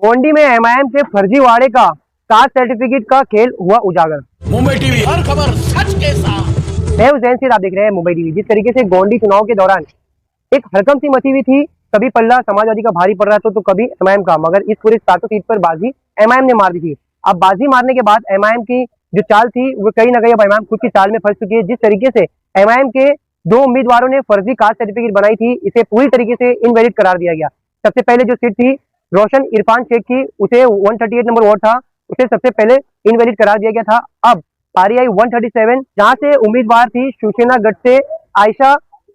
गोंडी में एमआईएम के फर्जीवाड़े का कास्ट सर्टिफिकेट का खेल हुआ उजागर। मुंबई टीवी, हर खबर सच के साथ। मैं हुसैन से आप देख रहे हैं मुंबई टीवी। जिस तरीके से गोंडी चुनाव के दौरान एक हड़कंप सी मची हुई थी, कभी पल्ला समाजवादी का भारी पड़ रहा था तो कभी एमआईएम का, मगर इस पूरे 700 सीट पर बाजी एमआईएम ने मार दी थी। अब बाजी मारने के बाद एमआईएम की जो चाल थी वो कहीं ना कहीं अब एमआईएम खुद की चाल में फंस चुकी है। जिस तरीके से एमआईएम के 2 उम्मीदवारों ने फर्जी कास्ट सर्टिफिकेट बनाई थी, इसे पूरी तरीके से इनवैलिड करार दिया गया। सबसे पहले जो सीट थी रोशन इरफान शेख की, उसे 138 नंबर वार्ड था, उसे सबसे पहले इनवैलिड करार दिया गया था। अब पारी आई 137, जहां से उम्मीदवार थी शिवसेना गढ़ से आयशा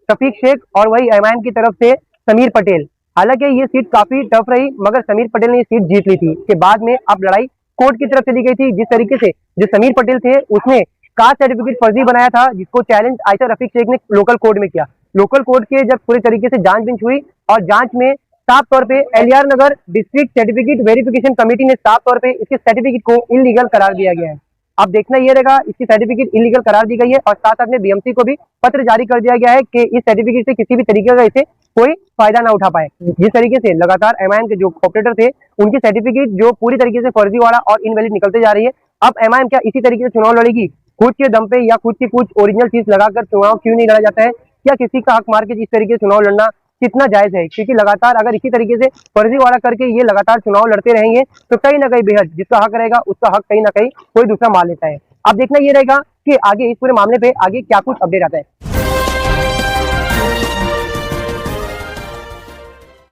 शफीक शेख और वही एमआईएम की तरफ से समीर पटेल। हालांकि ये सीट काफी टफ रही, मगर समीर पटेल ने ये सीट जीत ली थी। के बाद में अब लड़ाई कोर्ट की तरफ चली गई थी। जिस तरीके से जो समीर पटेल थे उसने कास्ट सर्टिफिकेट फर्जी बनाया था, जिसको चैलेंज आयशा रफीक शेख ने लोकल कोर्ट में किया। लोकल कोर्ट के जब पूरी तरीके से जांच हुई और जांच में साफ तौर पे एलआर नगर डिस्ट्रिक्ट सर्टिफिकेट वेरिफिकेशन कमेटी ने साफ तौर पे इसके सर्टिफिकेट को इलीगल करार दिया गया है। अब देखना यह रहेगा, इसकी सर्टिफिकेट इलीगल करार दी गई है और साथ साथ में बीएमसी को भी पत्र जारी कर दिया गया है कि इस सर्टिफिकेट से किसी भी तरीके का इसे कोई फायदा ना उठा पाए। जिस तरीके से लगातार एमआईएम के जो ऑपरेटर थे उनकी सर्टिफिकेट जो पूरी तरीके से फर्जीवाड़ा और इनवैलिड निकलते जा रही है। अब एमआईएम क्या इसी तरीके से चुनाव लड़ेगी? खुद के दम पे या खुद की कुछ ओरिजिनल चीज लगाकर चुनाव क्यों नहीं लड़ा जाता है? क्या किसी का हक मार के इस तरीके से चुनाव लड़ना कितना जायज है? क्योंकि लगातार अगर इसी तरीके से फर्जीवाड़ा करके ये लगातार चुनाव लड़ते रहेंगे तो कहीं ना कहीं बेहद जिसका हक रहेगा उसका हक कहीं ना कहीं कोई दूसरा मान लेता है। अब देखना ये रहेगा कि आगे इस पूरे मामले पे आगे क्या कुछ अपडेट आता है।